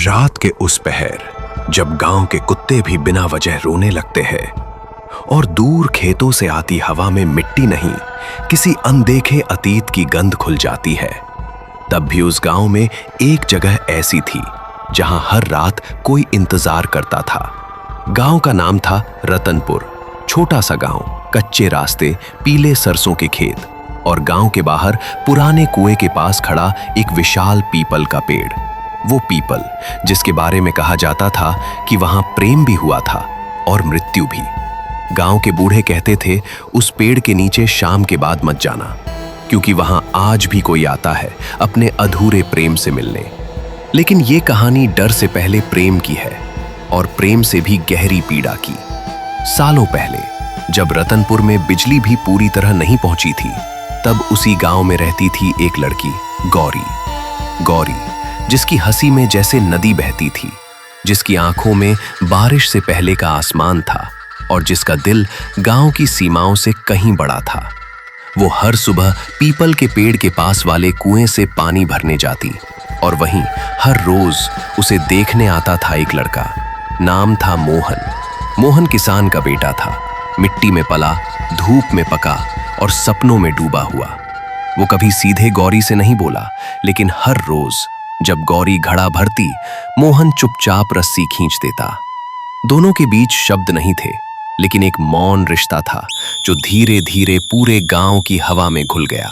रात के उस पहर जब गांव के कुत्ते भी बिना वजह रोने लगते हैं और दूर खेतों से आती हवा में मिट्टी नहीं किसी अनदेखे अतीत की गंध खुल जाती है, तब भी उस गांव में एक जगह ऐसी थी जहां हर रात कोई इंतजार करता था। गांव का नाम था रतनपुर। छोटा सा गांव, कच्चे रास्ते, पीले सरसों के खेत और गांव के बाहर पुराने कुएं के पास खड़ा एक विशाल पीपल का पेड़। वो पीपल जिसके बारे में कहा जाता था कि वहां प्रेम भी हुआ था और मृत्यु भी। गांव के बूढ़े कहते थे उस पेड़ के नीचे शाम के बाद मत जाना, क्योंकि वहां आज भी कोई आता है अपने अधूरे प्रेम से मिलने। लेकिन ये कहानी डर से पहले प्रेम की है और प्रेम से भी गहरी पीड़ा की। सालों पहले जब रतनपुर में बिजली भी पूरी तरह नहीं पहुंची थी, तब उसी गांव में रहती थी एक लड़की, गौरी, जिसकी हंसी में जैसे नदी बहती थी, जिसकी आंखों में बारिश से पहले का आसमान था और जिसका दिल गांव की सीमाओं से कहीं बड़ा था। वो हर सुबह पीपल के पेड़ के पास वाले कुएं से पानी भरने जाती और वहीं हर रोज उसे देखने आता था एक लड़का। नाम था मोहन किसान का बेटा था, मिट्टी में पला, धूप में पका और सपनों में डूबा हुआ। वो कभी सीधे गौरी से नहीं बोला, लेकिन हर रोज जब गौरी घड़ा भरती, मोहन चुपचाप रस्सी खींच देता। दोनों के बीच शब्द नहीं थे, लेकिन एक मौन रिश्ता था जो धीरे धीरे पूरे गांव की हवा में घुल गया।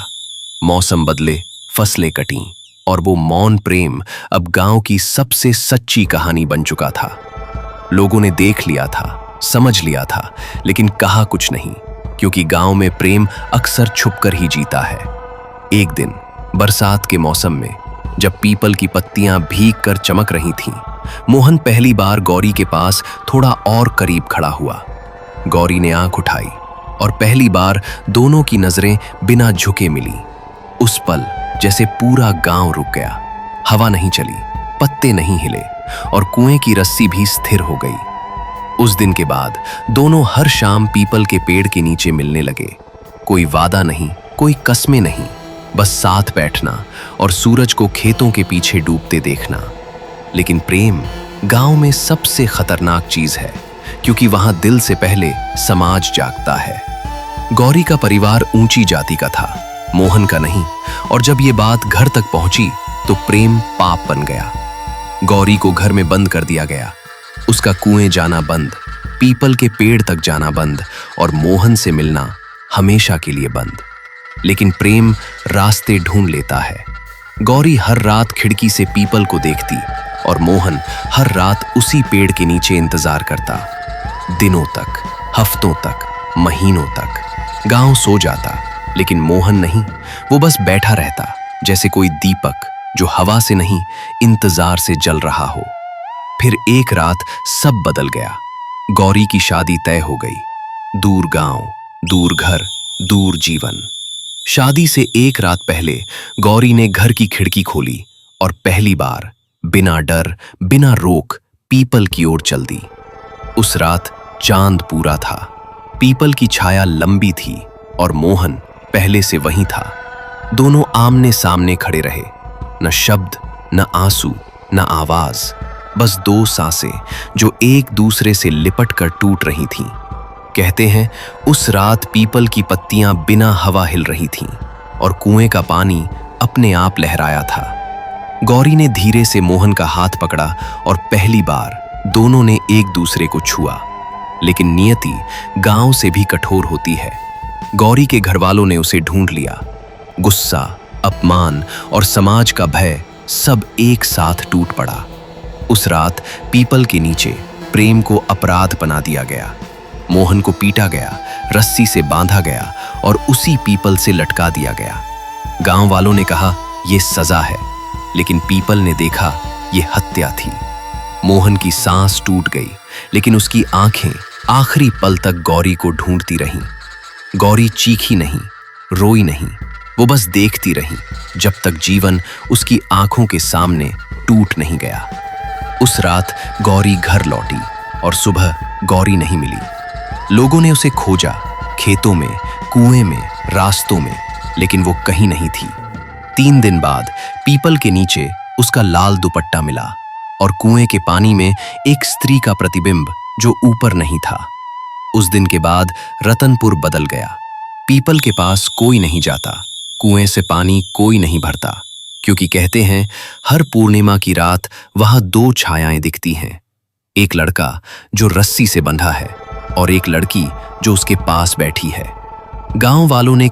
मौसम बदले, फसलें कटीं और वो मौन प्रेम अब गांव की सबसे सच्ची कहानी बन चुका था। लोगों ने देख लिया था, समझ लिया था, लेकिन कहा कुछ नहीं, क्योंकि गांव में प्रेम अक्सर छुपकर ही जीता है। एक दिन बरसात के मौसम में जब पीपल की पत्तियां भीग कर चमक रही थीं, मोहन पहली बार गौरी के पास थोड़ा और करीब खड़ा हुआ। गौरी ने आंख उठाई और पहली बार दोनों की नजरें बिना झुके मिली। उस पल जैसे पूरा गांव रुक गया। हवा नहीं चली, पत्ते नहीं हिले और कुएं की रस्सी भी स्थिर हो गई। उस दिन के बाद दोनों हर शाम पीपल के पेड़ के नीचे मिलने लगे। कोई वादा नहीं, कोई कस्में नहीं, बस साथ बैठना और सूरज को खेतों के पीछे डूबते देखना। लेकिन प्रेम गांव में सबसे खतरनाक चीज है, क्योंकि वहां दिल से पहले समाज जागता है। गौरी का परिवार ऊंची जाति का था, मोहन का नहीं, और जब ये बात घर तक पहुंची तो प्रेम पाप बन गया। गौरी को घर में बंद कर दिया गया, उसका कुएं जाना बंद, पीपल के पेड़ तक जाना बंद और मोहन से मिलना हमेशा के लिए बंद। लेकिन प्रेम रास्ते ढूंढ लेता है। गौरी हर रात खिड़की से पीपल को देखती और मोहन हर रात उसी पेड़ के नीचे इंतजार करता। दिनों तक, हफ्तों तक, महीनों तक गांव सो जाता, लेकिन मोहन नहीं, वो बस बैठा रहता, जैसे कोई दीपक जो हवा से नहीं, इंतजार से जल रहा हो। फिर एक रात सब बदल गया। गौरी की शादी तय हो गई। दूर गांव, दूर घर, दूर जीवन। शादी से एक रात पहले गौरी ने घर की खिड़की खोली और पहली बार बिना डर, बिना रोक पीपल की ओर चल दी। उस रात चांद पूरा था, पीपल की छाया लंबी थी और मोहन पहले से वहीं था। दोनों आमने सामने खड़े रहे, न शब्द, न आंसू, न आवाज, बस दो सांसें जो एक दूसरे से लिपट कर टूट रही थीं। कहते हैं उस रात पीपल की पत्तियां बिना हवा हिल रही थीं और कुएं का पानी अपने आप लहराया था। गौरी ने धीरे से मोहन का हाथ पकड़ा और पहली बार दोनों ने एक दूसरे को छुआ। लेकिन नियति गांव से भी कठोर होती है। गौरी के घरवालों ने उसे ढूंढ लिया। गुस्सा, अपमान और समाज का भय सब एक साथ टूट पड़ा। उस रात पीपल के नीचे प्रेम को अपराध बना दिया गया। मोहन को पीटा गया, रस्सी से बांधा गया और उसी पीपल से लटका दिया गया। गांव वालों ने कहा यह सजा है, लेकिन पीपल ने देखा यह हत्या थी। मोहन की सांस टूट गई, लेकिन उसकी आंखें आखिरी पल तक गौरी को ढूंढती रहीं। गौरी चीखी नहीं, रोई नहीं, वो बस देखती रही जब तक जीवन उसकी आंखों के सामने टूट नहीं गया। उस रात गौरी घर लौटी और सुबह गौरी नहीं मिली। लोगों ने उसे खोजा, खेतों में, कुएं में, रास्तों में, लेकिन वो कहीं नहीं थी। 3 दिन बाद पीपल के नीचे उसका लाल दुपट्टा मिला, और कुएं के पानी में एक स्त्री का प्रतिबिंब जो ऊपर नहीं था। उस दिन के बाद रतनपुर बदल गया। पीपल के पास कोई नहीं जाता, कुएं से पानी कोई नहीं भरता, क्योंकि कहते हैं हर पूर्णिमा की रात वहां दो छायाएं दिखती हैं, एक लड़का जो रस्सी से बंधा है और एक लड़की जो उसके पास बैठी है। गांव वालों ने